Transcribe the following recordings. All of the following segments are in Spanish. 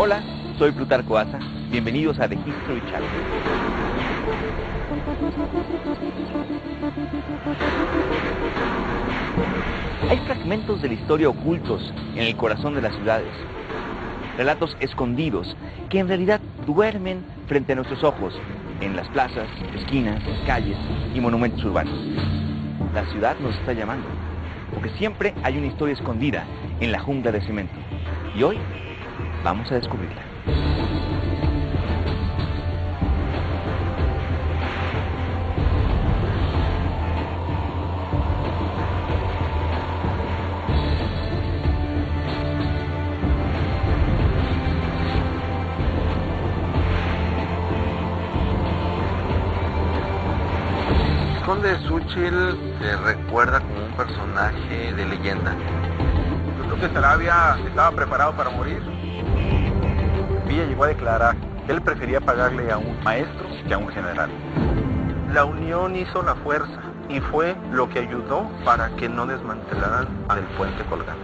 Hola, soy Plutarco Asa. Bienvenidos a The History Channel. Hay fragmentos de la historia ocultos en el corazón de las ciudades. Relatos escondidos que en realidad duermen frente a nuestros ojos en las plazas, esquinas, calles y monumentos urbanos. La ciudad nos está llamando, porque siempre hay una historia escondida en la jungla de cemento. Y hoy vamos a descubrirla. Conde Suchil se recuerda como un personaje de leyenda. El duque Saravia estaba preparado para morir. Villa llegó a declarar que él prefería pagarle a un maestro que a un general. La unión hizo la fuerza y fue lo que ayudó para que no desmantelaran el puente colgante.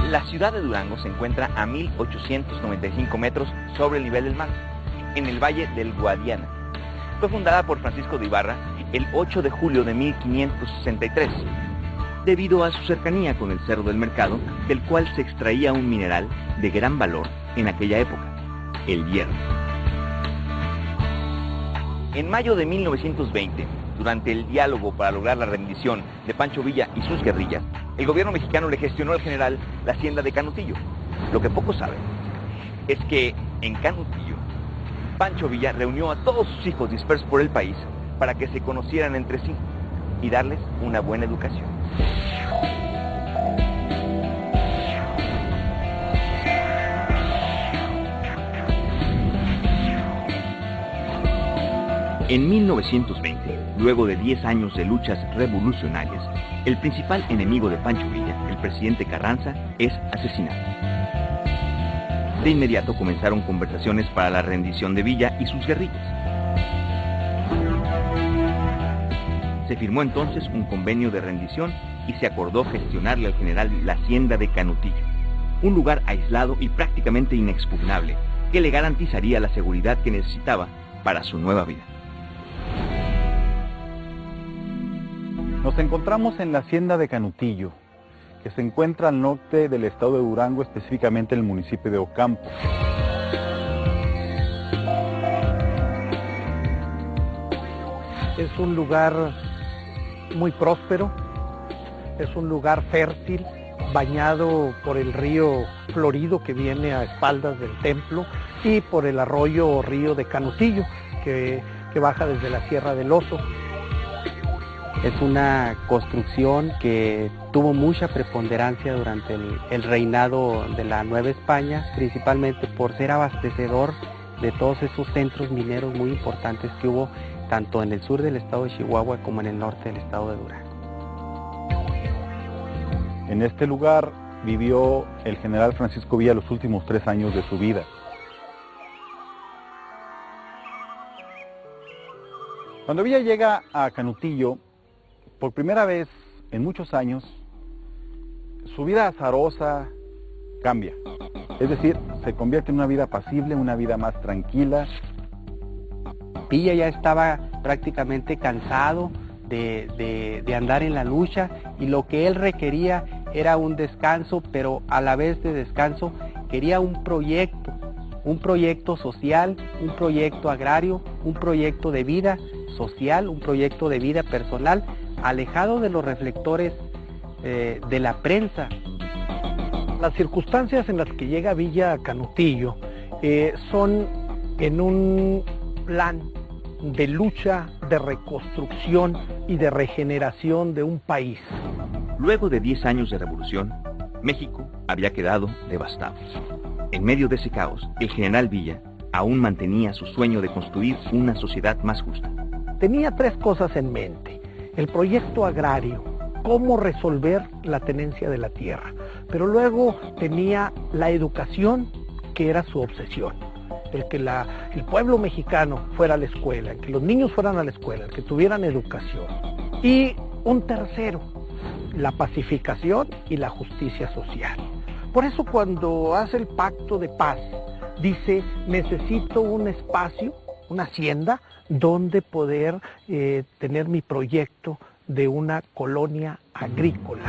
La ciudad de Durango se encuentra a 1895 metros sobre el nivel del mar, en el Valle del Guadiana. Fue fundada por Francisco de Ibarra el 8 de julio de 1563, debido a su cercanía con el Cerro del Mercado, del cual se extraía un mineral de gran valor en aquella época, el hierro. En mayo de 1920, durante el diálogo para lograr la rendición de Pancho Villa y sus guerrillas, el gobierno mexicano le gestionó al general la hacienda de Canutillo. Lo que pocos saben es que en Canutillo, Pancho Villa reunió a todos sus hijos dispersos por el país para que se conocieran entre sí y darles una buena educación. En 1920, luego de 10 años de luchas revolucionarias, el principal enemigo de Pancho Villa, el presidente Carranza, es asesinado. De inmediato comenzaron conversaciones para la rendición de Villa y sus guerrillas. Se firmó entonces un convenio de rendición y se acordó gestionarle al general la hacienda de Canutillo, un lugar aislado y prácticamente inexpugnable que le garantizaría la seguridad que necesitaba para su nueva vida. Nos encontramos en la hacienda de Canutillo, que se encuentra al norte del estado de Durango, específicamente en el municipio de Ocampo. Es un lugar muy próspero, es un lugar fértil, bañado por el río Florido que viene a espaldas del templo y por el arroyo o río de Canutillo que baja desde la Sierra del Oso. Es una construcción que tuvo mucha preponderancia durante el reinado de la Nueva España, principalmente por ser abastecedor de todos esos centros mineros muy importantes que hubo tanto en el sur del estado de Chihuahua como en el norte del estado de Durango. En este lugar vivió el general Francisco Villa los últimos 3 años de su vida. Cuando Villa llega a Canutillo, por primera vez en muchos años, su vida azarosa cambia. Es decir, se convierte en una vida apacible, una vida más tranquila. Villa ya estaba prácticamente cansado de andar en la lucha y lo que él requería era un descanso, pero a la vez de descanso quería un proyecto social, un proyecto agrario, un proyecto de vida social, un proyecto de vida personal, alejado de los reflectores de la prensa. Las circunstancias en las que llega Villa a Canutillo son en un plan de lucha, de reconstrucción y de regeneración de un país. Luego de 10 años de revolución, México había quedado devastado. En medio de ese caos, el general Villa aún mantenía su sueño de construir una sociedad más justa. Tenía 3 cosas en mente: el proyecto agrario, cómo resolver la tenencia de la tierra, pero luego tenía la educación, que era su obsesión, el que el pueblo mexicano fuera a la escuela, el que los niños fueran a la escuela, el que tuvieran educación, y Un tercero, la pacificación y la justicia social. Por eso cuando hace el pacto de paz, dice, necesito un espacio, una hacienda, donde poder tener mi proyecto de una colonia agrícola.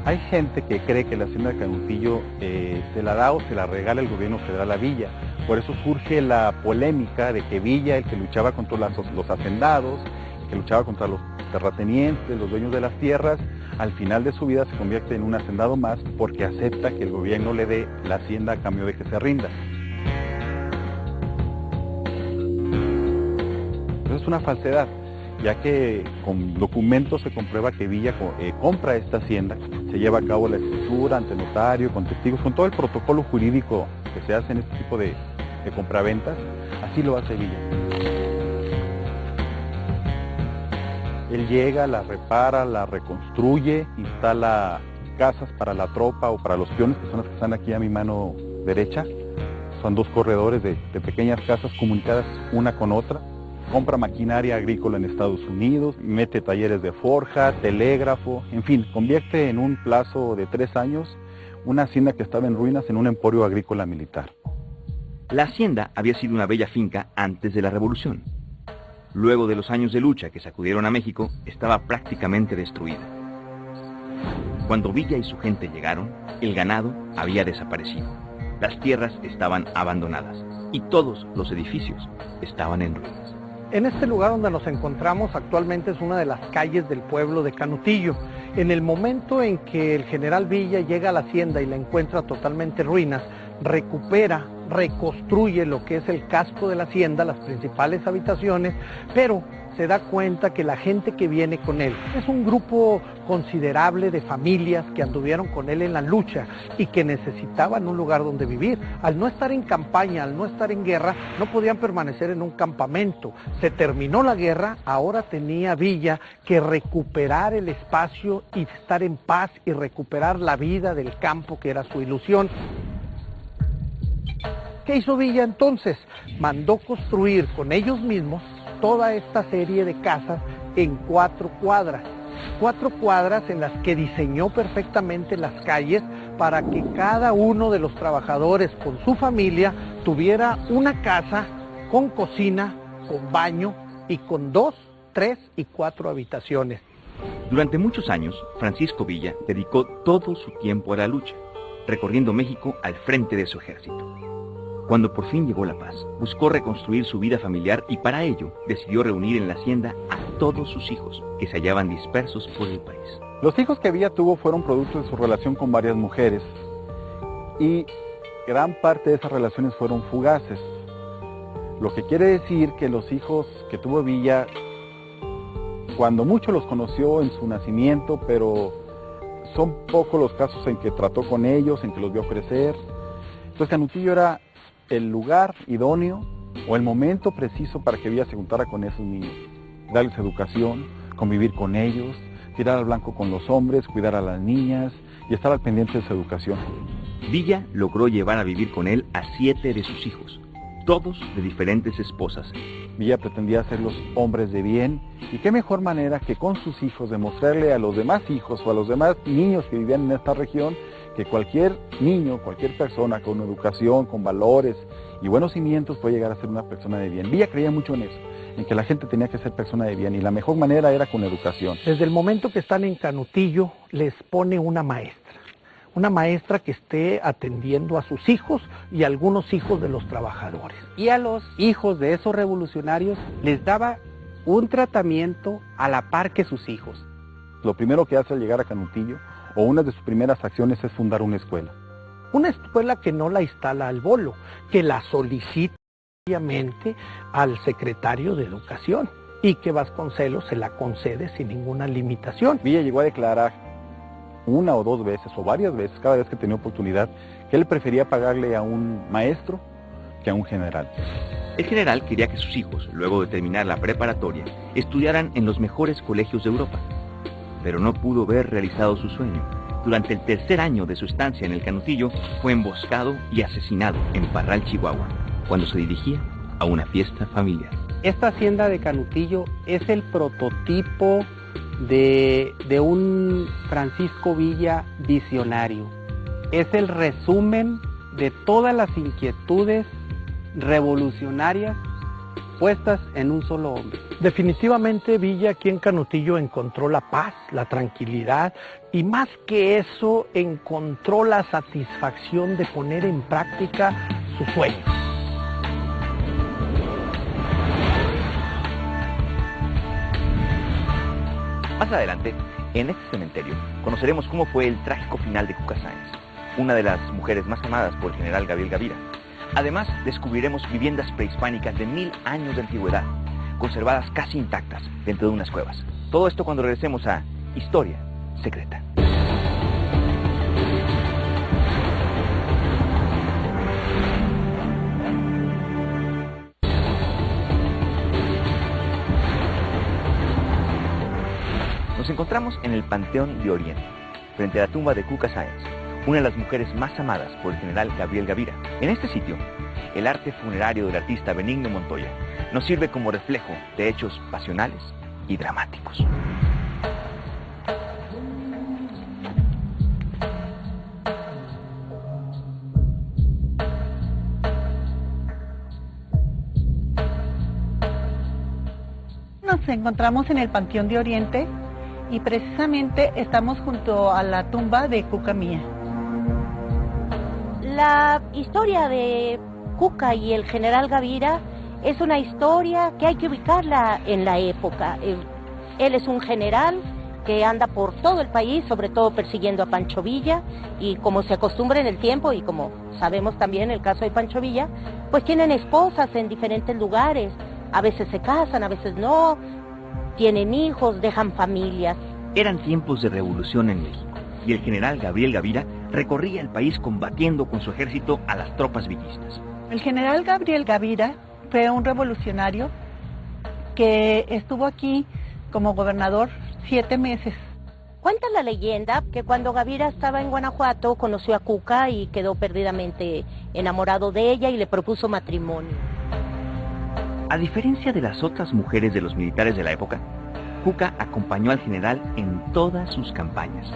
Hay gente que cree que la hacienda de Canutillo se la da o se la regala el gobierno federal a Villa. Por eso surge la polémica de que Villa, el que luchaba contra los hacendados, el que luchaba contra los terratenientes, los dueños de las tierras, al final de su vida se convierte en un hacendado más porque acepta que el gobierno le dé la hacienda a cambio de que se rinda. Eso es una falsedad, ya que con documentos se comprueba que Villa compra esta hacienda, se lleva a cabo la escritura ante notario, con testigos, con todo el protocolo jurídico que se hace en este tipo de compraventas, así lo hace Villa. Él llega, la repara, la reconstruye, instala casas para la tropa o para los peones, que son las que están aquí a mi mano derecha. Son dos corredores de pequeñas casas comunicadas una con otra. Compra maquinaria agrícola en Estados Unidos, mete talleres de forja, telégrafo, en fin, convierte en un plazo de 3 años una hacienda que estaba en ruinas en un emporio agrícola militar. La hacienda había sido una bella finca antes de la Revolución. Luego de los años de lucha que sacudieron a México, estaba prácticamente destruida. Cuando Villa y su gente llegaron, el ganado había desaparecido. Las tierras estaban abandonadas y todos los edificios estaban en ruinas. En este lugar donde nos encontramos actualmente es una de las calles del pueblo de Canutillo. En el momento en que el general Villa llega a la hacienda y la encuentra totalmente en ruinas, recupera, reconstruye lo que es el casco de la hacienda, las principales habitaciones, pero se da cuenta que la gente que viene con él es un grupo considerable de familias que anduvieron con él en la lucha y que necesitaban un lugar donde vivir. Al no estar en campaña, al no estar en guerra, no podían permanecer en un campamento. Se terminó la guerra, ahora tenía Villa que recuperar el espacio y estar en paz y recuperar la vida del campo, que era su ilusión. ¿Qué hizo Villa entonces? Mandó construir con ellos mismos toda esta serie de casas en 4 cuadras. 4 cuadras en las que diseñó perfectamente las calles para que cada uno de los trabajadores con su familia tuviera una casa con cocina, con baño y con 2, 3 y 4 habitaciones. Durante muchos años, Francisco Villa dedicó todo su tiempo a la lucha, recorriendo México al frente de su ejército. Cuando por fin llegó la paz, buscó reconstruir su vida familiar y para ello decidió reunir en la hacienda a todos sus hijos, que se hallaban dispersos por el país. Los hijos que Villa tuvo fueron producto de su relación con varias mujeres y gran parte de esas relaciones fueron fugaces. Lo que quiere decir que los hijos que tuvo Villa, cuando mucho los conoció en su nacimiento, pero son pocos los casos en que trató con ellos, en que los vio crecer. Entonces Canutillo era el lugar idóneo o el momento preciso para que Villa se juntara con esos niños, darles educación, convivir con ellos, tirar al blanco con los hombres, cuidar a las niñas y estar al pendiente de su educación. Villa logró llevar a vivir con él a 7 de sus hijos, todos de diferentes esposas. Villa pretendía hacerlos hombres de bien y qué mejor manera que con sus hijos demostrarle a los demás hijos o a los demás niños que vivían en esta región que cualquier niño, cualquier persona con educación, con valores y buenos cimientos puede llegar a ser una persona de bien. Villa creía mucho en eso, en que la gente tenía que ser persona de bien y la mejor manera era con educación. Desde el momento que están en Canutillo les pone una maestra que esté atendiendo a sus hijos y a algunos hijos de los trabajadores. Y a los hijos de esos revolucionarios les daba un tratamiento a la par que sus hijos. Lo primero que hace al llegar a Canutillo, o una de sus primeras acciones, es fundar una escuela. Una escuela que no la instala al bolo, que la solicita obviamente al secretario de Educación y que Vasconcelos se la concede sin ninguna limitación. Villa llegó a declarar una o 2 veces, o varias veces, cada vez que tenía oportunidad, que él prefería pagarle a un maestro que a un general. El general quería que sus hijos, luego de terminar la preparatoria, estudiaran en los mejores colegios de Europa, pero no pudo ver realizado su sueño. durante el tercer año de su estancia en el Canutillo, fue emboscado y asesinado en Parral, Chihuahua, cuando se dirigía a una fiesta familiar. Esta hacienda de Canutillo es el prototipo de un Francisco Villa visionario. Es el resumen de todas las inquietudes revolucionarias puestas en un solo hombre. Definitivamente Villa aquí en Canutillo encontró la paz, la tranquilidad y más que eso encontró la satisfacción de poner en práctica sus sueños. Más adelante, en este cementerio, conoceremos cómo fue el trágico final de Cuca Sáenz, una de las mujeres más amadas por el general Gabriel Gavira. Además, descubriremos viviendas prehispánicas de 1000 años de antigüedad, conservadas casi intactas dentro de unas cuevas. Todo esto cuando regresemos a Historia Secreta. Nos encontramos en el Panteón de Oriente, frente a la tumba de Cuca Sáenz, una de las mujeres más amadas por el general Gabriel Gavira. En este sitio, el arte funerario del artista Benigno Montoya nos sirve como reflejo de hechos pasionales y dramáticos. Nos encontramos en el Panteón de Oriente y precisamente estamos junto a la tumba de Cuca Mía. La historia de Cuca y el general Gavira es una historia que hay que ubicarla en la época. Él es un general que anda por todo el país, sobre todo persiguiendo a Pancho Villa, y como se acostumbra en el tiempo, y como sabemos también el caso de Pancho Villa, pues tienen esposas en diferentes lugares, a veces se casan, a veces no, tienen hijos, dejan familias. Eran tiempos de revolución en México, y el general Gabriel Gavira recorría el país combatiendo con su ejército a las tropas villistas. El general Gabriel Gavira fue un revolucionario que estuvo aquí como gobernador 7 meses. Cuenta la leyenda que cuando Gavira estaba en Guanajuato conoció a Cuca y quedó perdidamente enamorado de ella y le propuso matrimonio. A diferencia de las otras mujeres de los militares de la época, Cuca acompañó al general en todas sus campañas.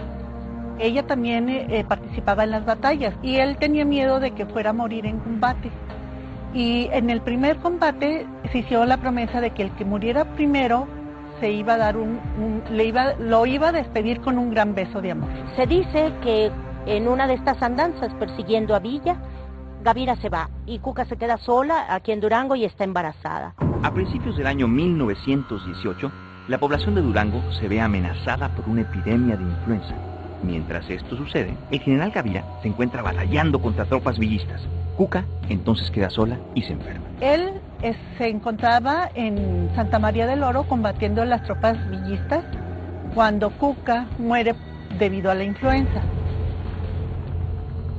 Ella también participaba en las batallas y él tenía miedo de que fuera a morir en combate. Y en el primer combate se hizo la promesa de que el que muriera primero se iba a dar lo iba a despedir con un gran beso de amor. Se dice que en una de estas andanzas persiguiendo a Villa, Gavira se va y Cuca se queda sola aquí en Durango y está embarazada. A principios del año 1918, la población de Durango se ve amenazada por una epidemia de influenza. Mientras esto sucede, el general Gavira se encuentra batallando contra tropas villistas. Cuca entonces queda sola y se enferma. Él se encontraba en Santa María del Oro combatiendo las tropas villistas cuando Cuca muere debido a la influenza.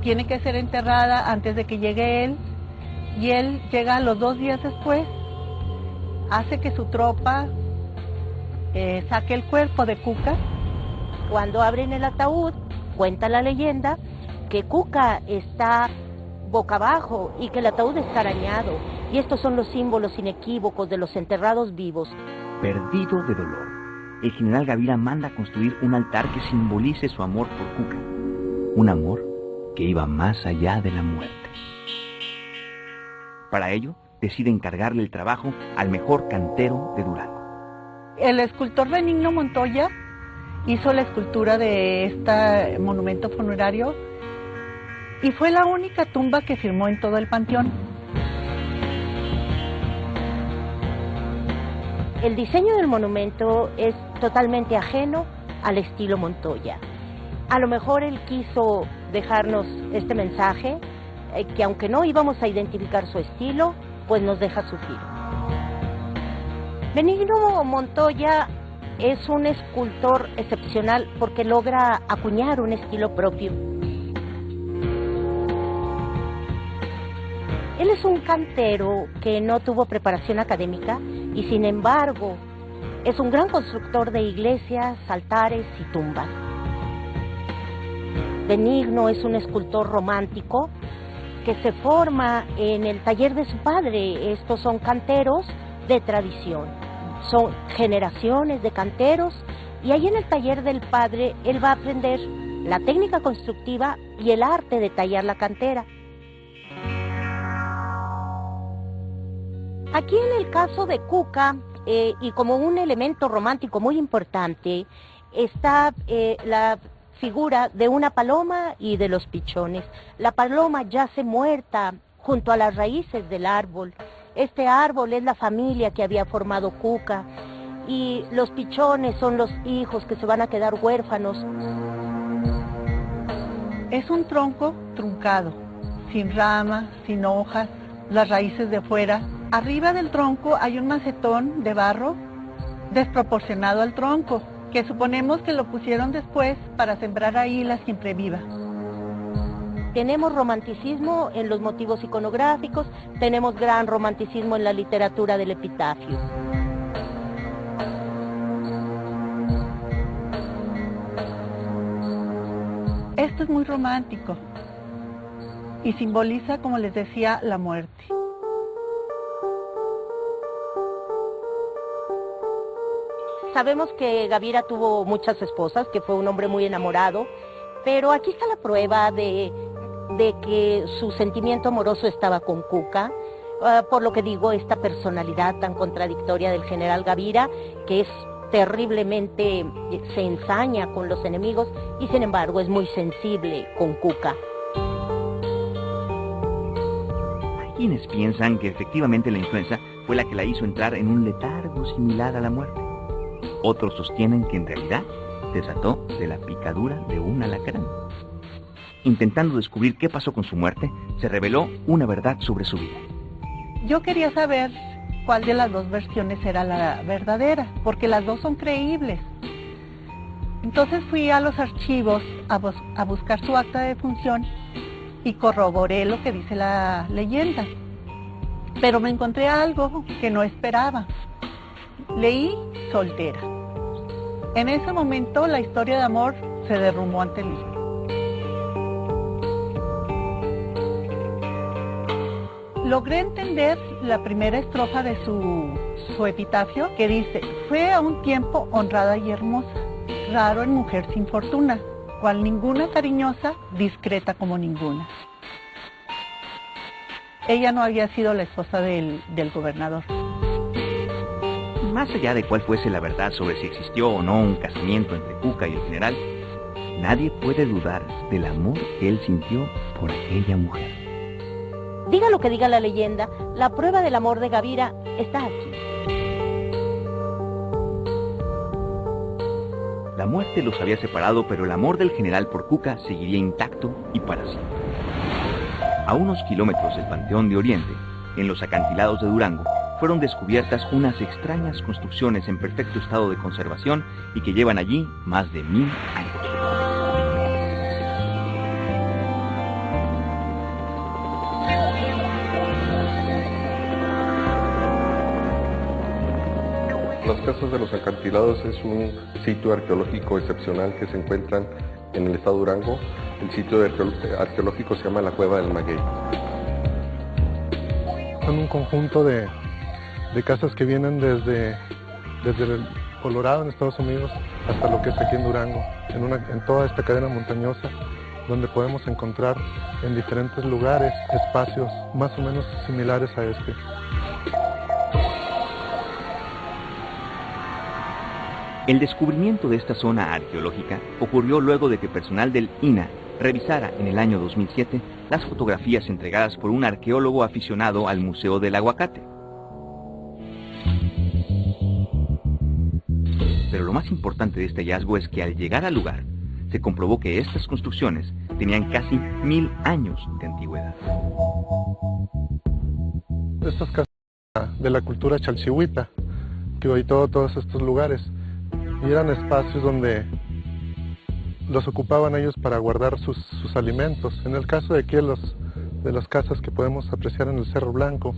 Tiene que ser enterrada antes de que llegue él, y él llega los 2 días después, hace que su tropa saque el cuerpo de Cuca. Cuando abren el ataúd, cuenta la leyenda que Cuca está boca abajo y que el ataúd está arañado, y estos son los símbolos inequívocos de los enterrados vivos. Perdido de dolor, el general Gavira manda a construir un altar que simbolice su amor por Cuca, un amor que iba más allá de la muerte. Para ello, decide encargarle el trabajo al mejor cantero de Durango. El escultor Benigno Montoya hizo la escultura de este monumento funerario y fue la única tumba que firmó en todo el panteón. El diseño del monumento es totalmente ajeno al estilo Montoya. A lo mejor él quiso dejarnos este mensaje, que aunque no íbamos a identificar su estilo, pues nos deja su giro. Benigno Montoya es un escultor excepcional porque logra acuñar un estilo propio. Él es un cantero que no tuvo preparación académica y sin embargo es un gran constructor de iglesias, altares y tumbas. Benigno es un escultor romántico que se forma en el taller de su padre. Estos son canteros de tradición, son generaciones de canteros, y ahí en el taller del padre él va a aprender la técnica constructiva y el arte de tallar la cantera. Aquí en el caso de Cuca, y como un elemento romántico muy importante, está la figura de una paloma y de los pichones. La paloma yace muerta junto a las raíces del árbol. Este árbol es la familia que había formado Cuca, y los pichones son los hijos que se van a quedar huérfanos. Es un tronco truncado, sin ramas, sin hojas, las raíces de fuera. Arriba del tronco hay un macetón de barro desproporcionado al tronco, que suponemos que lo pusieron después para sembrar ahí la siempreviva. Tenemos romanticismo en los motivos iconográficos, tenemos gran romanticismo en la literatura del epitafio. Esto es muy romántico y simboliza, como les decía, la muerte. Sabemos que Gavira tuvo muchas esposas, que fue un hombre muy enamorado, pero aquí está la prueba de que su sentimiento amoroso estaba con Cuca, por lo que digo, esta personalidad tan contradictoria del general Gavira, que es terriblemente, se ensaña con los enemigos y sin embargo es muy sensible con Cuca. Hay quienes piensan que efectivamente la influenza fue la que la hizo entrar en un letargo similar a la muerte. Otros sostienen que en realidad desató de la picadura de un alacrán. Intentando descubrir qué pasó con su muerte, se reveló una verdad sobre su vida. Yo quería saber cuál de las dos versiones era la verdadera, porque las dos son creíbles. Entonces fui a los archivos a buscar su acta de defunción y corroboré lo que dice la leyenda. Pero me encontré algo que no esperaba. Leí soltera. En ese momento la historia de amor se derrumbó ante mí. Logré entender la primera estrofa de su epitafio, que dice: fue a un tiempo honrada y hermosa, raro en mujer sin fortuna, cual ninguna cariñosa, discreta como ninguna. Ella no había sido la esposa del gobernador. Más allá de cuál fuese la verdad sobre si existió o no un casamiento entre Cuca y el general, nadie puede dudar del amor que él sintió por aquella mujer. Diga lo que diga la leyenda, la prueba del amor de Gavira está aquí. La muerte los había separado, pero el amor del general por Cuca seguiría intacto y para siempre. A unos kilómetros del Panteón de Oriente, en los acantilados de Durango, fueron descubiertas unas extrañas construcciones en perfecto estado de conservación y que llevan allí más de 1000 años. Las Casas de los Acantilados es un sitio arqueológico excepcional que se encuentra en el estado de Durango. El sitio arqueológico se llama la Cueva del Maguey. Son un conjunto de casas que vienen desde el Colorado, en Estados Unidos, hasta lo que es aquí en Durango, en toda esta cadena montañosa, donde podemos encontrar en diferentes lugares espacios más o menos similares a este. El descubrimiento de esta zona arqueológica ocurrió luego de que personal del INAH revisara en el año 2007 las fotografías entregadas por un arqueólogo aficionado al Museo del Aguacate. Pero lo más importante de este hallazgo es que al llegar al lugar, se comprobó que estas construcciones tenían casi 1000 años de antigüedad. Estas casas de la cultura chalchihuita, que habitó todos estos lugares, y eran espacios donde los ocupaban ellos para guardar sus alimentos. En el caso de aquí, de las casas que podemos apreciar en el Cerro Blanco,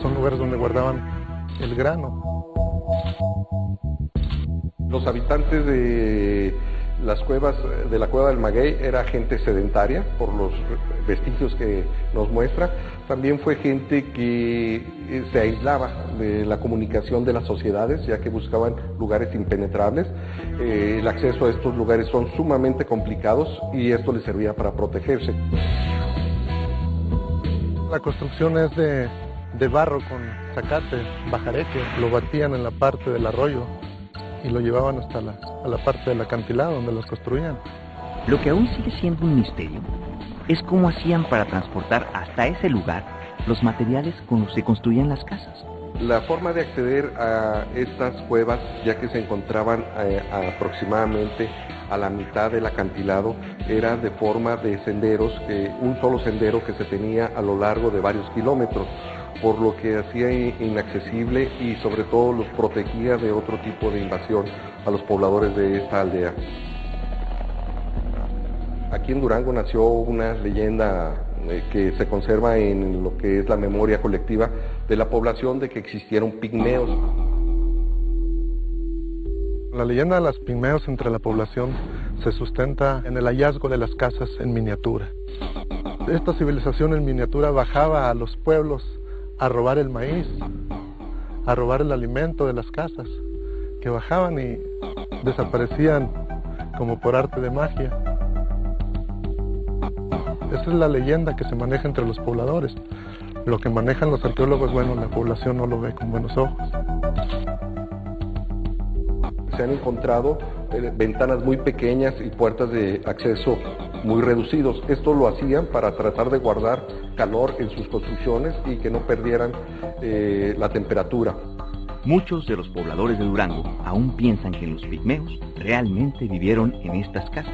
son lugares donde guardaban el grano. Los habitantes de las cuevas, de la cueva del Maguey, era gente sedentaria, por los vestigios que nos muestra. También fue gente que se aislaba de la comunicación de las sociedades, ya que buscaban lugares impenetrables. El acceso a estos lugares son sumamente complicados y esto les servía para protegerse. La construcción es de barro con zacate, bajareque. Lo batían en la parte del arroyo y lo llevaban hasta a la parte del acantilado donde los construían. Lo que aún sigue siendo un misterio es cómo hacían para transportar hasta ese lugar los materiales con los que se construían las casas. La forma de acceder a estas cuevas, ya que se encontraban aproximadamente a la mitad del acantilado, era de forma de senderos, un solo sendero que se tenía a lo largo de varios kilómetros, por lo que hacía inaccesible y sobre todo los protegía de otro tipo de invasión a los pobladores de esta aldea. Aquí en Durango nació una leyenda que se conserva en lo que es la memoria colectiva de la población, de que existieron pigmeos. La leyenda de los pigmeos entre la población se sustenta en el hallazgo de las casas en miniatura. Esta civilización en miniatura bajaba a los pueblos a robar el maíz, a robar el alimento de las casas, que bajaban y desaparecían como por arte de magia. Esa es la leyenda que se maneja entre los pobladores. Lo que manejan los arqueólogos, bueno, la población no lo ve con buenos ojos. Se han encontrado ventanas muy pequeñas y puertas de acceso muy reducidos. Esto lo hacían para tratar de guardar calor en sus construcciones y que no perdieran la temperatura. Muchos de los pobladores de Durango aún piensan que los pigmeos realmente vivieron en estas casas.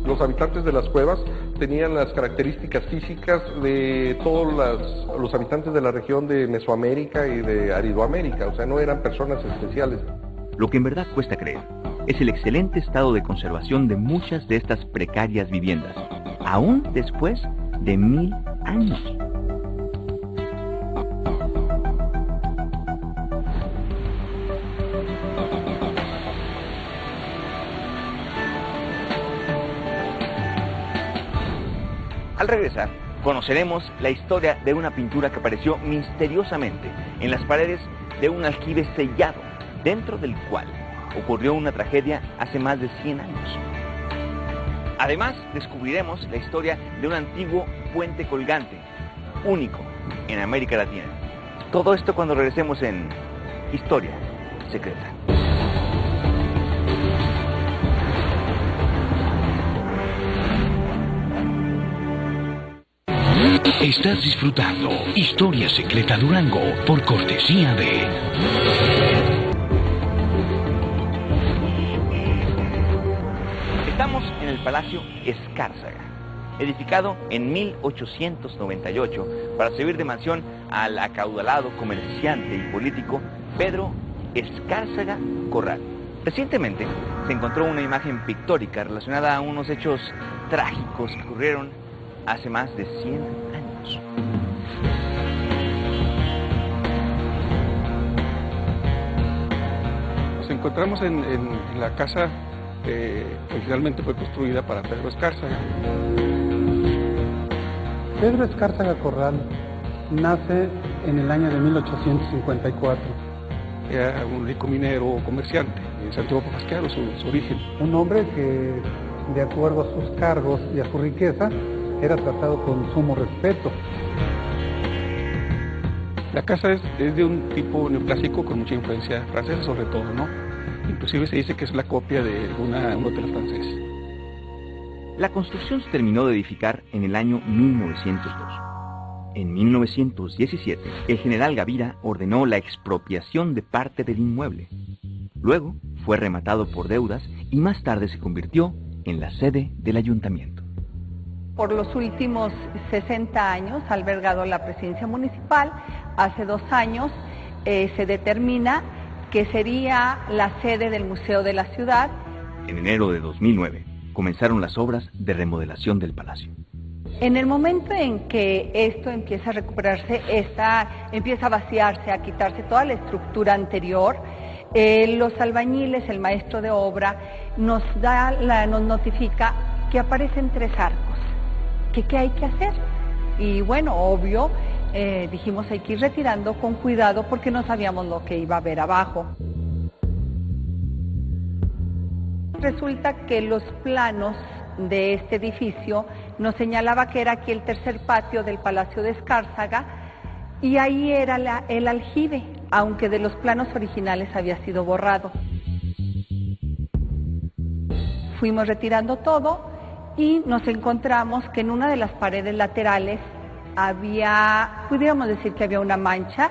Los habitantes de las cuevas tenían las características físicas de todos los habitantes de la región de Mesoamérica y de Aridoamérica, o sea, no eran personas especiales. Lo que en verdad cuesta creer es el excelente estado de conservación de muchas de estas precarias viviendas, aún después de 1000 años. Al regresar, conoceremos la historia de una pintura que apareció misteriosamente en las paredes de un aljibe sellado, dentro del cual ocurrió una tragedia hace más de 100 años. Además, descubriremos la historia de un antiguo puente colgante, único en América Latina. Todo esto cuando regresemos en Historia Secreta. Estás disfrutando Historia Secreta Durango por cortesía de... Estamos en el Palacio Escárzaga, edificado en 1898 para servir de mansión al acaudalado comerciante y político Pedro Escárzaga Corral. Recientemente se encontró una imagen pictórica relacionada a unos hechos trágicos que ocurrieron hace más de 100 años. Nos encontramos en la casa que originalmente fue construida para Pedro Escárzaga. Pedro Escárzaga Corral nace en el año de 1854. Era un rico minero o comerciante en Santiago Papasquiaro, su origen. Un hombre que, de acuerdo a sus cargos y a su riqueza, era tratado con sumo respeto. La casa es de un tipo neoclásico con mucha influencia francesa sobre todo, ¿no? Inclusive se dice que es la copia de un hotel francés. La construcción se terminó de edificar en el año 1902. En 1917, el general Gavira ordenó la expropiación de parte del inmueble. Luego fue rematado por deudas y más tarde se convirtió en la sede del ayuntamiento. Por los últimos 60 años ha albergado la presidencia municipal. Hace 2 años se determina que sería la sede del Museo de la Ciudad. En enero de 2009 comenzaron las obras de remodelación del palacio. En el momento en que esto empieza a recuperarse, empieza a vaciarse, a quitarse toda la estructura anterior, los albañiles, el maestro de obra, nos notifica que aparecen 3 arcos. ¿Qué hay que hacer? Y bueno, obvio, dijimos hay que ir retirando con cuidado porque no sabíamos lo que iba a haber abajo. Resulta que los planos de este edificio nos señalaba que era aquí el tercer patio del Palacio de Escárzaga y ahí era el aljibe, aunque de los planos originales había sido borrado. Fuimos retirando todo y nos encontramos que en una de las paredes laterales pudiéramos decir que había una mancha.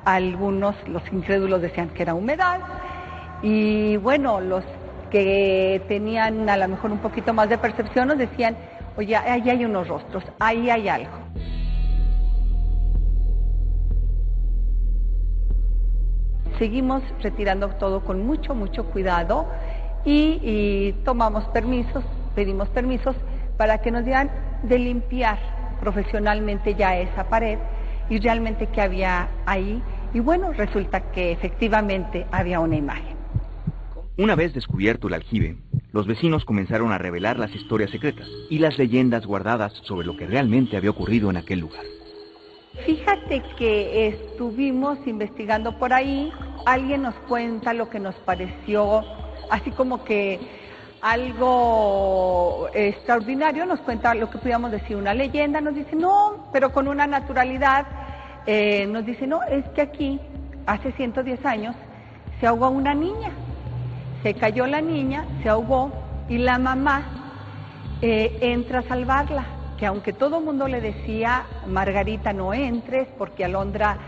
Algunos, los incrédulos, decían que era humedad y bueno, los que tenían a lo mejor un poquito más de percepción nos decían, oye, ahí hay unos rostros, ahí hay algo. Seguimos retirando todo con mucho cuidado y tomamos permisos, pedimos permisos para que nos dieran de limpiar profesionalmente ya esa pared y realmente qué había ahí. Y bueno, resulta que efectivamente había una imagen. Una vez descubierto el aljibe, los vecinos comenzaron a revelar las historias secretas y las leyendas guardadas sobre lo que realmente había ocurrido en aquel lugar. Fíjate que estuvimos investigando por ahí, alguien nos cuenta lo que nos pareció, así como que algo extraordinario, nos cuenta lo que pudiéramos decir una leyenda, nos dice no, pero con una naturalidad, nos dice no, es que aquí, hace 110 años, se ahogó una niña. Se cayó la niña, se ahogó y la mamá entra a salvarla, que aunque todo el mundo le decía, Margarita no entres porque Alondra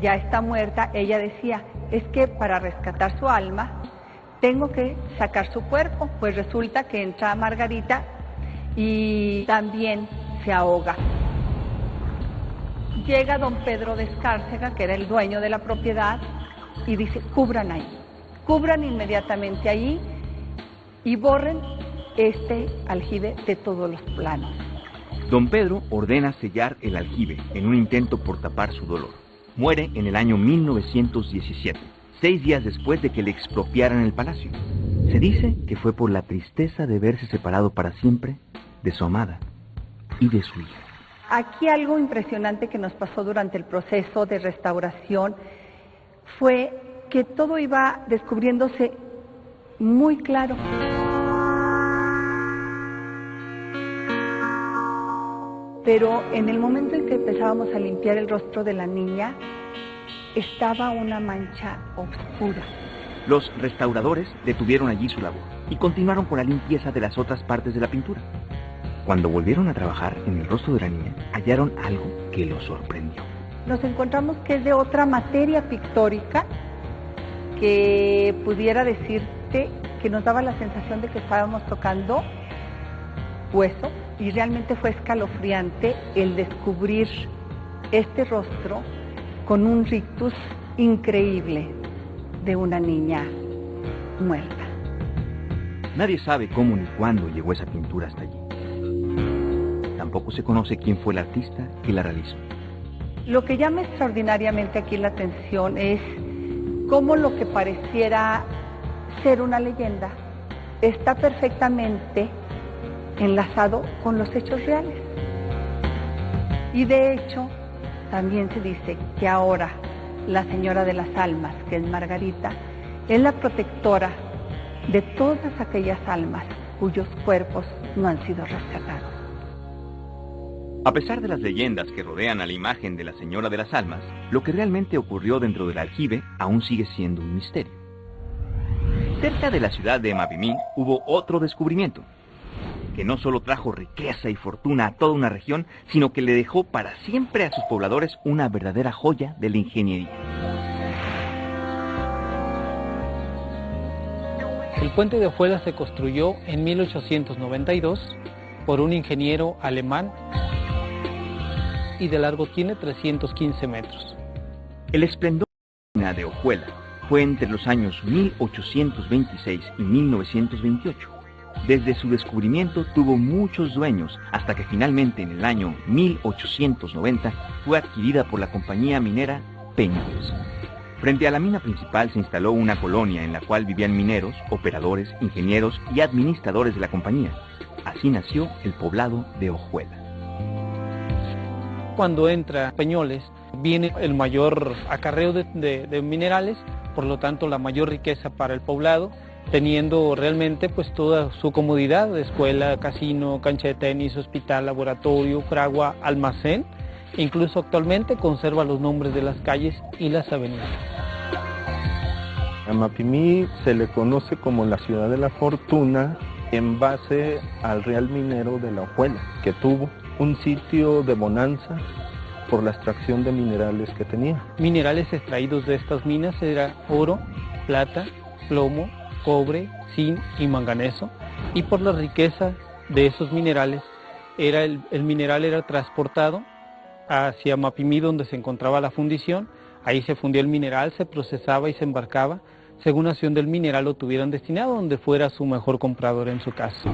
ya está muerta, ella decía, es que para rescatar su alma tengo que sacar su cuerpo, pues resulta que entra Margarita y también se ahoga. Llega don Pedro de Escárcega, que era el dueño de la propiedad, y dice, cubran ahí. Cubran inmediatamente ahí y borren este aljibe de todos los planos. Don Pedro ordena sellar el aljibe en un intento por tapar su dolor. Muere en el año 1917, 6 días después de que le expropiaran el palacio. Se dice que fue por la tristeza de verse separado para siempre de su amada y de su hija. Aquí algo impresionante que nos pasó durante el proceso de restauración fue que todo iba descubriéndose muy claro. Pero en el momento en que empezábamos a limpiar el rostro de la niña, estaba una mancha oscura. Los restauradores detuvieron allí su labor y continuaron con la limpieza de las otras partes de la pintura. Cuando volvieron a trabajar en el rostro de la niña, hallaron algo que los sorprendió. Nos encontramos que es de otra materia pictórica, que pudiera decirte que nos daba la sensación de que estábamos tocando hueso y realmente fue escalofriante el descubrir este rostro con un rictus increíble de una niña muerta. Nadie sabe cómo ni cuándo llegó esa pintura hasta allí. Tampoco se conoce quién fue el artista que la realizó. Lo que llama extraordinariamente aquí la atención es cómo lo que pareciera ser una leyenda está perfectamente enlazado con los hechos reales. Y de hecho, también se dice que ahora la Señora de las Almas, que es Margarita, es la protectora de todas aquellas almas cuyos cuerpos no han sido rescatados. A pesar de las leyendas que rodean a la imagen de la Señora de las Almas, lo que realmente ocurrió dentro del aljibe aún sigue siendo un misterio. Cerca de la ciudad de Mapimí hubo otro descubrimiento, que no solo trajo riqueza y fortuna a toda una región, sino que le dejó para siempre a sus pobladores una verdadera joya de la ingeniería. El puente de Ojeda se construyó en 1892 por un ingeniero alemán y de largo tiene 315 metros. El esplendor de Ojeda fue entre los años 1826 y 1928, Desde su descubrimiento tuvo muchos dueños, hasta que finalmente en el año 1890 fue adquirida por la compañía minera Peñoles. Frente a la mina principal se instaló una colonia en la cual vivían mineros, operadores, ingenieros y administradores de la compañía. Así nació el poblado de Ojuela. Cuando entra Peñoles, viene el mayor acarreo de minerales, por lo tanto la mayor riqueza para el poblado, teniendo realmente pues toda su comodidad, escuela, casino, cancha de tenis, hospital, laboratorio, fragua, almacén. Incluso actualmente conserva los nombres de las calles y las avenidas. A Mapimí se le conoce como la ciudad de la fortuna en base al real minero de la Ojuela, que tuvo un sitio de bonanza por la extracción de minerales que tenía. Minerales extraídos de estas minas era oro, plata, plomo, cobre, zinc y manganeso, y por la riqueza de esos minerales el mineral era transportado hacia Mapimí, donde se encontraba la fundición. Ahí se fundía el mineral, se procesaba y se embarcaba según la acción del mineral lo tuvieran destinado, donde fuera su mejor comprador en su caso.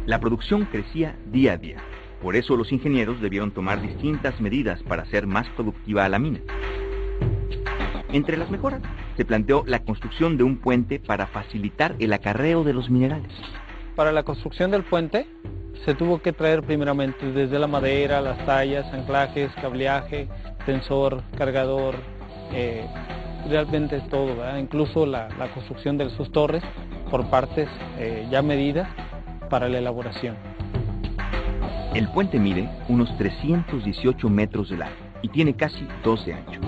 La producción crecía día a día. Por eso los ingenieros debieron tomar distintas medidas para hacer más productiva a la mina. Entre las mejoras se planteó la construcción de un puente para facilitar el acarreo de los minerales. Para la construcción del puente se tuvo que traer primeramente desde la madera, las tallas, anclajes, cableaje, tensor, cargador, realmente todo, ¿verdad? Incluso la construcción de sus torres por partes ya medidas para la elaboración. El puente mide unos 318 metros de largo y tiene casi 2 de ancho.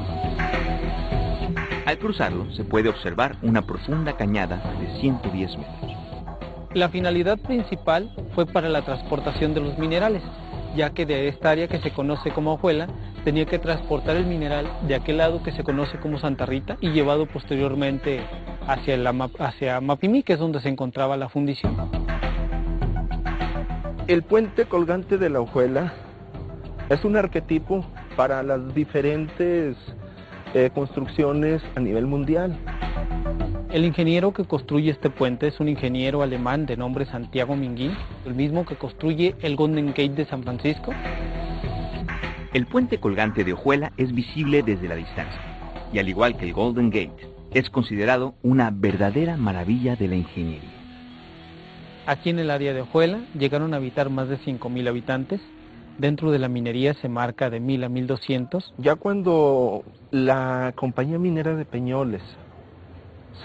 Al cruzarlo se puede observar una profunda cañada de 110 metros. La finalidad principal fue para la transportación de los minerales, ya que de esta área que se conoce como Ojuela tenía que transportar el mineral de aquel lado que se conoce como Santa Rita y llevado posteriormente hacia Mapimí, que es donde se encontraba la fundición. El puente colgante de la Ojuela es un arquetipo para las diferentes construcciones a nivel mundial. El ingeniero que construye este puente es un ingeniero alemán de nombre Santiago Minguín, el mismo que construye el Golden Gate de San Francisco. El puente colgante de Ojuela es visible desde la distancia, y al igual que el Golden Gate, es considerado una verdadera maravilla de la ingeniería. Aquí en el área de Ojuela llegaron a habitar más de 5,000 habitantes. Dentro de la minería se marca de 1,000 a 1,200. Ya cuando la compañía minera de Peñoles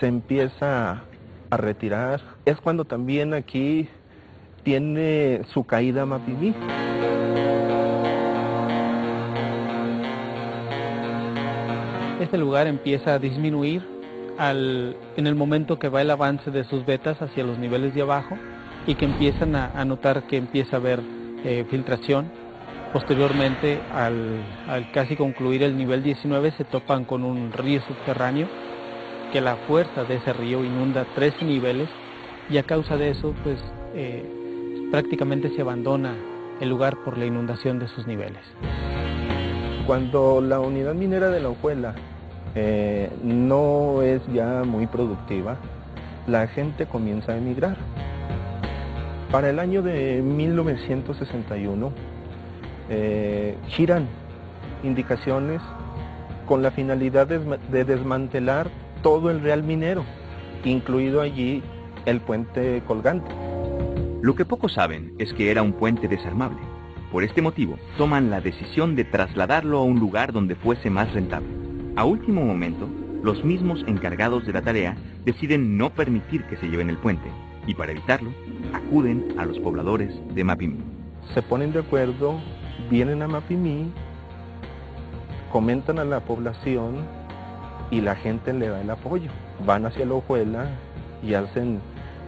se empieza a retirar, es cuando también aquí tiene su caída Mapimí. Este lugar empieza a disminuir en el momento que va el avance de sus vetas hacia los niveles de abajo y que empiezan a notar que empieza a haber filtración. Posteriormente, al casi concluir el nivel 19, se topan con un río subterráneo, que la fuerza de ese río inunda 13 niveles y a causa de eso pues prácticamente se abandona el lugar por la inundación de sus niveles. Cuando la unidad minera de la Ojuela no es ya muy productiva, la gente comienza a emigrar. Para el año de 1961 giran indicaciones con la finalidad de desmantelar todo el real minero, incluido allí el puente colgante. Lo que pocos saben es que era un puente desarmable. Por este motivo, toman la decisión de trasladarlo a un lugar donde fuese más rentable. A último momento, los mismos encargados de la tarea deciden no permitir que se lleven el puente, y para evitarlo, acuden a los pobladores de Mapimí. Se ponen de acuerdo, vienen a Mapimí, comentan a la población y la gente le da el apoyo. Van hacia la Ojuela y hacen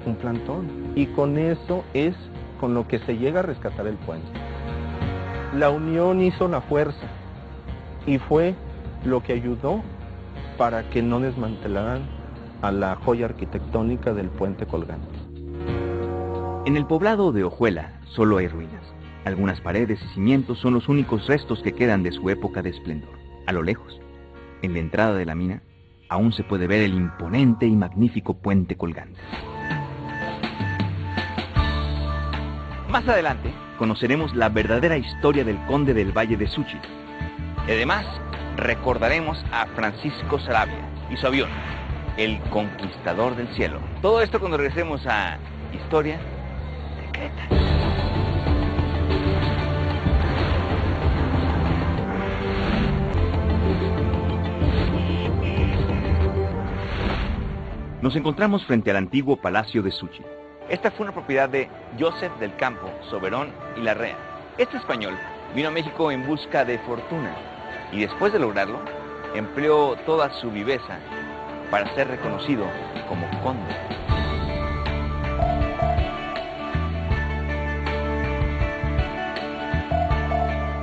un plantón. Y con eso es con lo que se llega a rescatar el puente. La unión hizo la fuerza y fue lo que ayudó para que no desmantelaran a la joya arquitectónica del puente colgante. En el poblado de Ojuela solo hay ruinas. Algunas paredes y cimientos son los únicos restos que quedan de su época de esplendor. A lo lejos, en la entrada de la mina, aún se puede ver el imponente y magnífico puente colgante. Más adelante conoceremos la verdadera historia del conde del Valle de Xúchitl. Y además recordaremos a Francisco Saravia y su avión, el Conquistador del Cielo. Todo esto cuando regresemos a Historia Secreta. Nos encontramos frente al antiguo Palacio de Xúchitl. Esta fue una propiedad de Joseph del Campo, Soberón y Larrea. Este español vino a México en busca de fortuna y después de lograrlo, empleó toda su viveza para ser reconocido como conde.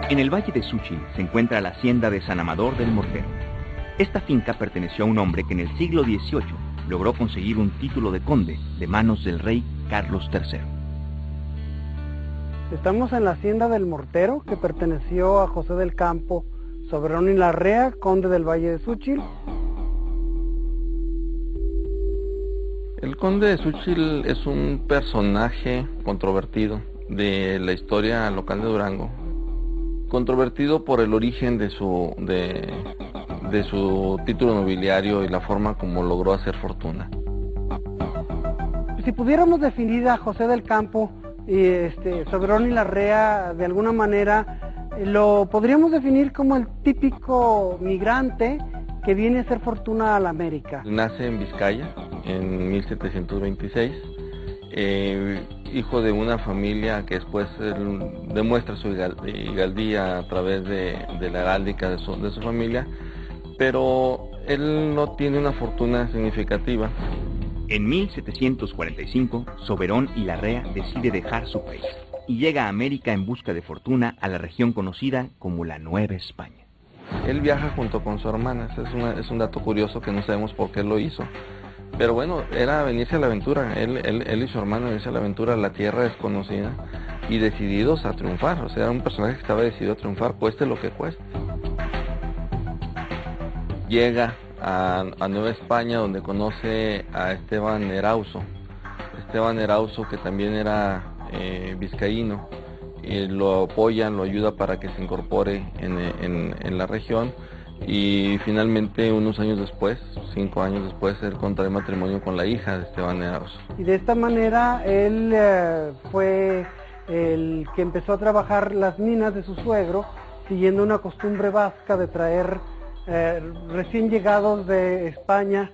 En el Valle de Xúchitl se encuentra la hacienda de San Amador del Mortero. Esta finca perteneció a un hombre que en el siglo XVIII logró conseguir un título de conde de manos del rey Carlos III. Estamos en la hacienda del Mortero, que perteneció a José del Campo, Soberón y Larrea, conde del Valle de Xúchitl. El conde de Xúchitl es un personaje controvertido de la historia local de Durango. Controvertido por el origen de su título nobiliario y la forma como logró hacer fortuna. Si pudiéramos definir a José del Campo, Soberón y Larrea, de alguna manera, lo podríamos definir como el típico migrante que viene a hacer fortuna a la América. Nace en Vizcaya en 1726, hijo de una familia que después demuestra su hidalguía a través de la heráldica de su familia, pero él no tiene una fortuna significativa. En 1745, Soberón y Larrea decide dejar su país y llega a América en busca de fortuna a la región conocida como la Nueva España. Él viaja junto con su hermana, es un dato curioso que no sabemos por qué lo hizo. Pero bueno, era venirse a la aventura, él y su hermano venirse a la aventura a la tierra desconocida y decididos a triunfar. O sea, era un personaje que estaba decidido a triunfar, cueste lo que cueste. Llega a Nueva España, donde conoce a Esteban Erauso. Esteban Erauso, que también era vizcaíno, y lo apoya, lo ayuda para que se incorpore en la región. Y finalmente, unos años después, 5 años después, él contrae matrimonio con la hija de Esteban Erauso. Y de esta manera él fue el que empezó a trabajar las minas de su suegro, siguiendo una costumbre vasca de traer recién llegados de España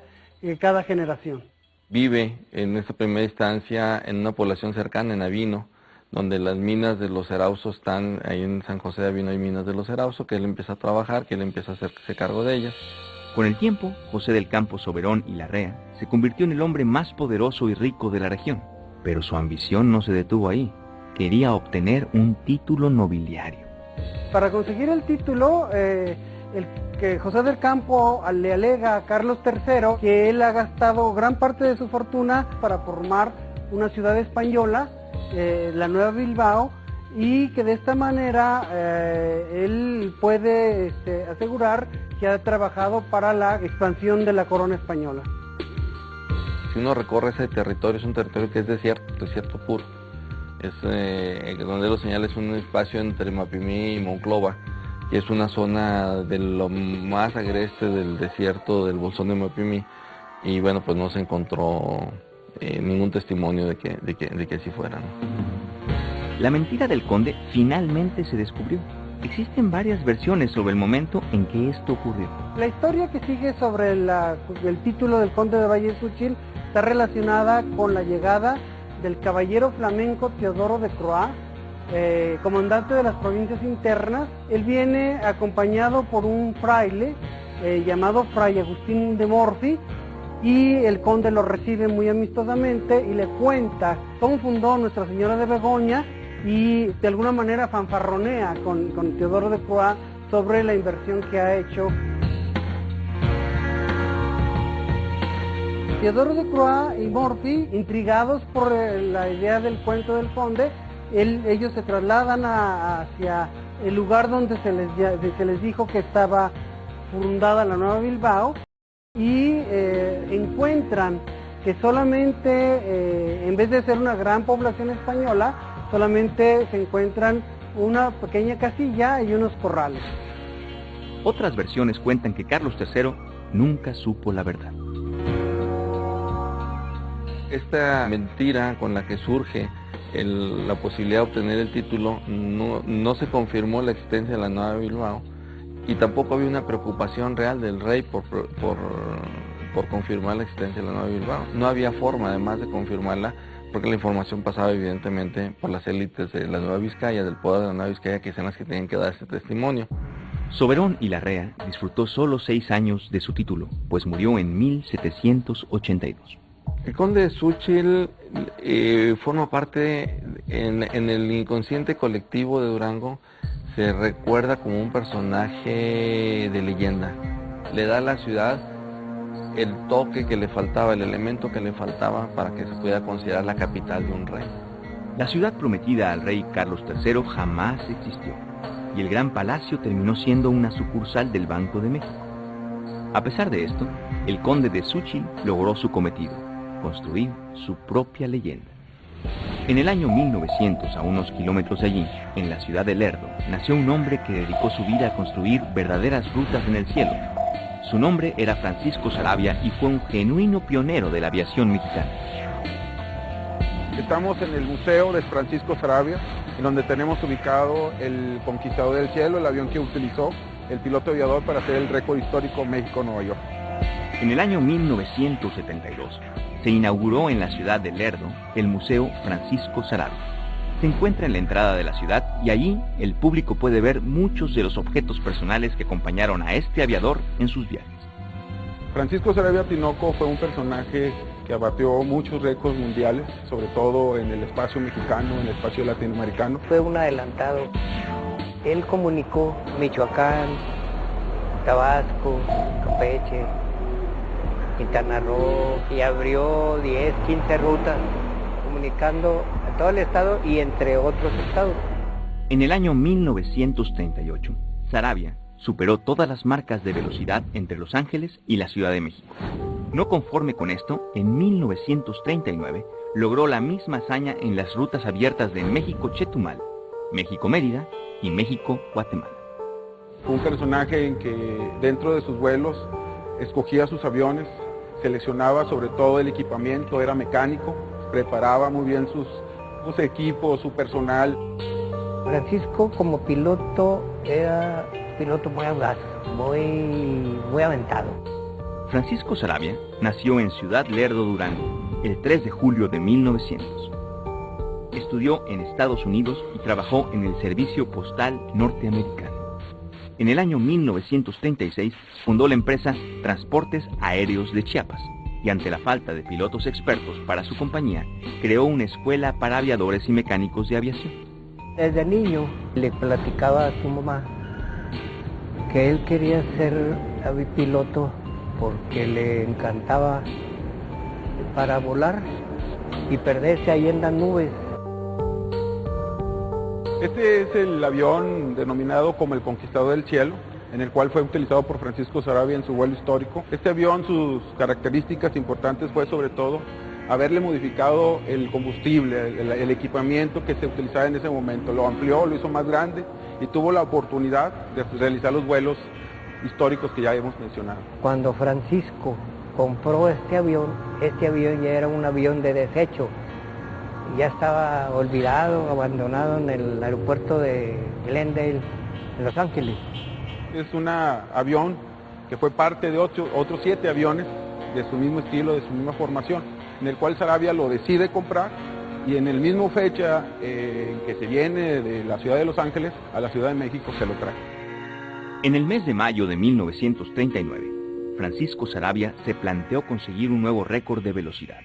cada generación. Vive en esta primera instancia en una población cercana, en Avino, donde las minas de los Erausos están, ahí en San José de Avino hay minas de los Erausos, que él empieza a trabajar, que él empieza a hacerse cargo de ellas. Con el tiempo, José del Campo, Soberón y Larrea se convirtió en el hombre más poderoso y rico de la región. Pero su ambición no se detuvo ahí. Quería obtener un título nobiliario. Para conseguir el título, que José del Campo le alega a Carlos III que él ha gastado gran parte de su fortuna para formar una ciudad española, la Nueva Bilbao, y que de esta manera él puede asegurar que ha trabajado para la expansión de la corona española. Si uno recorre ese territorio, es un territorio que es desierto puro. Es donde lo señala, es un espacio entre Mapimí y Monclova, que es una zona de lo más agreste del desierto del bolsón de Mapimí, y bueno, pues no se encontró ningún testimonio de que así fuera, ¿no? La mentira del conde finalmente se descubrió. Existen varias versiones sobre el momento en que esto ocurrió. La historia que sigue sobre el título del conde de Valle de Xúchitl está relacionada con la llegada del caballero flamenco Teodoro de Croix, comandante de las provincias internas. Él viene acompañado por un fraile llamado Fray Agustín de Morphy, y el conde lo recibe muy amistosamente y le cuenta cómo fundó Nuestra Señora de Begoña, y de alguna manera fanfarronea con Teodoro de Croix sobre la inversión que ha hecho. Teodoro de Croix y Morphy, intrigados por la idea del cuento del conde, ellos se trasladan hacia el lugar donde se les dijo que estaba fundada la Nueva Bilbao, y encuentran que solamente, en vez de ser una gran población española, solamente se encuentran una pequeña casilla y unos corrales. Otras versiones cuentan que Carlos III nunca supo la verdad. Esta mentira con la que surge la posibilidad de obtener el título, no se confirmó la existencia de la Nueva Bilbao y tampoco había una preocupación real del rey por confirmar la existencia de la Nueva Bilbao. No había forma además de confirmarla porque la información pasaba evidentemente por las élites de la Nueva Vizcaya, del poder de la Nueva Vizcaya, que son las que tenían que dar ese testimonio. Soberón y Larrea disfrutó solo 6 años de su título, pues murió en 1782. El conde de Xúchitl forma parte, en el inconsciente colectivo de Durango, se recuerda como un personaje de leyenda. Le da a la ciudad el toque que le faltaba, el elemento que le faltaba para que se pudiera considerar la capital de un rey. La ciudad prometida al rey Carlos III jamás existió, y el Gran Palacio terminó siendo una sucursal del Banco de México. A pesar de esto, el conde de Xúchitl logró su cometido, construir su propia leyenda. En el año 1900, a unos kilómetros de allí, en la ciudad de Lerdo, nació un hombre que dedicó su vida a construir verdaderas rutas en el cielo. Su nombre era Francisco Saravia y fue un genuino pionero de la aviación mexicana. Estamos en el Museo de Francisco Saravia, en donde tenemos ubicado el Conquistador del Cielo, el avión que utilizó el piloto aviador para hacer el récord histórico México-Nueva York. En el año 1972, se inauguró en la ciudad de Lerdo el Museo Francisco Saravia. Se encuentra en la entrada de la ciudad y allí el público puede ver muchos de los objetos personales que acompañaron a este aviador en sus viajes. Francisco Saravia Tinoco fue un personaje que abatió muchos récords mundiales, sobre todo en el espacio mexicano, en el espacio latinoamericano. Fue un adelantado. Él comunicó Michoacán, Tabasco, Campeche, Quintana Roo, y abrió 10, 15 rutas comunicando a todo el estado y entre otros estados. En el año 1938, Saravia superó todas las marcas de velocidad entre Los Ángeles y la Ciudad de México. No conforme con esto, en 1939 logró la misma hazaña en las rutas abiertas de México-Chetumal, México-Mérida y México-Guatemala. Fue un personaje en que dentro de sus vuelos escogía sus aviones, seleccionaba sobre todo el equipamiento, era mecánico, preparaba muy bien sus equipos, su personal. Francisco como piloto era piloto muy audaz, muy aventado. Francisco Saravia nació en Ciudad Lerdo, Durango, el 3 de julio de 1900. Estudió en Estados Unidos y trabajó en el Servicio Postal Norteamericano. En el año 1936 fundó la empresa Transportes Aéreos de Chiapas y ante la falta de pilotos expertos para su compañía, creó una escuela para aviadores y mecánicos de aviación. Desde niño le platicaba a su mamá que él quería ser avipiloto porque le encantaba para volar y perderse ahí en las nubes. Este es el avión denominado como el Conquistador del Cielo, en el cual fue utilizado por Francisco Saravia en su vuelo histórico. Este avión, sus características importantes fue sobre todo haberle modificado el combustible, el equipamiento que se utilizaba en ese momento. Lo amplió, lo hizo más grande y tuvo la oportunidad de realizar los vuelos históricos que ya hemos mencionado. Cuando Francisco compró este avión ya era un avión de desecho. Ya estaba olvidado, abandonado en el aeropuerto de Glendale, en Los Ángeles. Es un avión que fue parte de otros 7 aviones de su mismo estilo, de su misma formación, en el cual Saravia lo decide comprar y en el mismo fecha en que se viene de la ciudad de Los Ángeles a la Ciudad de México se lo trae. En el mes de mayo de 1939, Francisco Saravia se planteó conseguir un nuevo récord de velocidad.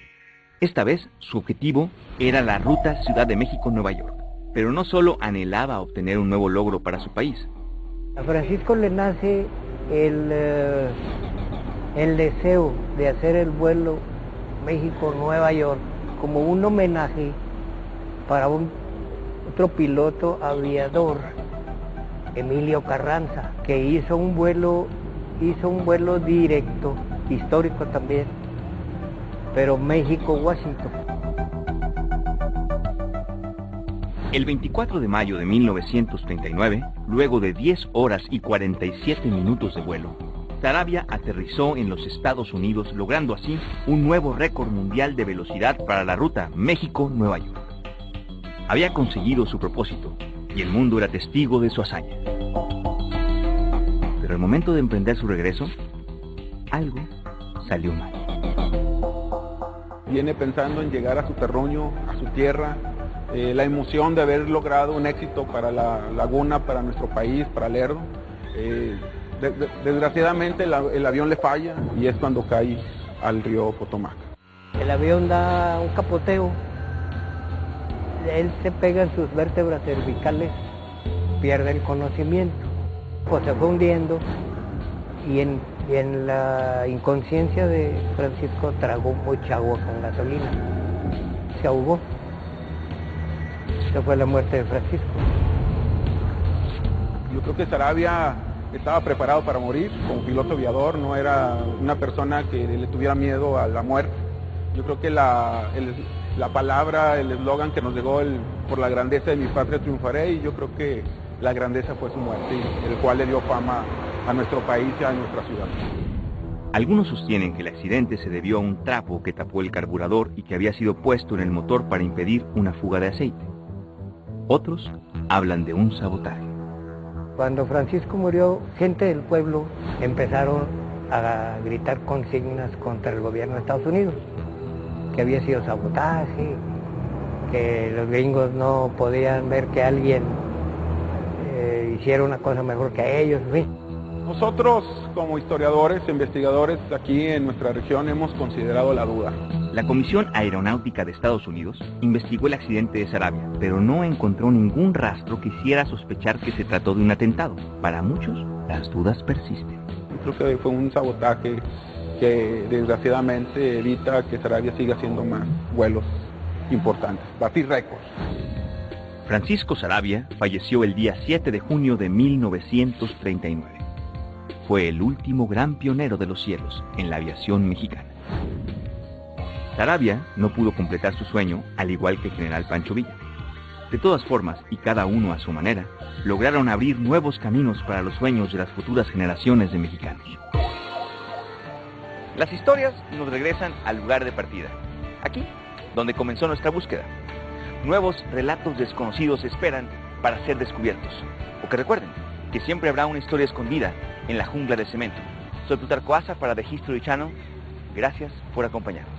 Esta vez, su objetivo era la ruta Ciudad de México-Nueva York, pero no solo anhelaba obtener un nuevo logro para su país. A Francisco le nace el deseo de hacer el vuelo México-Nueva York como un homenaje para otro piloto aviador, Emilio Carranza, que hizo un vuelo directo, histórico también, pero México-Washington. El 24 de mayo de 1939, luego de 10 horas y 47 minutos de vuelo, Saravia aterrizó en los Estados Unidos, logrando así un nuevo récord mundial de velocidad para la ruta México-Nueva York. Había conseguido su propósito y el mundo era testigo de su hazaña. Pero al momento de emprender su regreso, algo salió mal. Viene pensando en llegar a su terruño, a su tierra, la emoción de haber logrado un éxito para la laguna, para nuestro país, para Lerdo. Desgraciadamente el avión le falla y es cuando cae al río Potomac. El avión da un capoteo, él se pega en sus vértebras cervicales, pierde el conocimiento, pues se fue hundiendo y en la inconsciencia de Francisco tragó mucha agua con gasolina, se ahogó. Esa fue la muerte de Francisco. Yo creo que Saravia estaba preparado para morir como piloto aviador, no era una persona que le tuviera miedo a la muerte. Yo creo que la palabra, el eslogan que nos llegó, por la grandeza de mi patria triunfaré, y yo creo que la grandeza fue su muerte, el cual le dio fama a nuestro país y a nuestra ciudad. Algunos sostienen que el accidente se debió a un trapo que tapó el carburador y que había sido puesto en el motor para impedir una fuga de aceite. Otros hablan de un sabotaje. Cuando Francisco murió, gente del pueblo empezaron a gritar consignas contra el gobierno de Estados Unidos, que había sido sabotaje, que los gringos no podían ver que alguien hiciera una cosa mejor que ellos, ¿sí? Nosotros, como historiadores, investigadores aquí en nuestra región, hemos considerado la duda. La Comisión Aeronáutica de Estados Unidos investigó el accidente de Saravia, pero no encontró ningún rastro que hiciera sospechar que se trató de un atentado. Para muchos, las dudas persisten. Yo creo que fue un sabotaje que desgraciadamente evita que Saravia siga haciendo más vuelos importantes, batir récords. Francisco Saravia falleció el día 7 de junio de 1939. Fue el último gran pionero de los cielos en la aviación mexicana. Saravia no pudo completar su sueño, al igual que el general Pancho Villa. De todas formas, y cada uno a su manera, lograron abrir nuevos caminos para los sueños de las futuras generaciones de mexicanos. Las historias nos regresan al lugar de partida, aquí, donde comenzó nuestra búsqueda. Nuevos relatos desconocidos esperan para ser descubiertos. O que recuerden que siempre habrá una historia escondida en la jungla de cemento. Soy Plutarco Asa para The History Channel. Gracias por acompañarnos.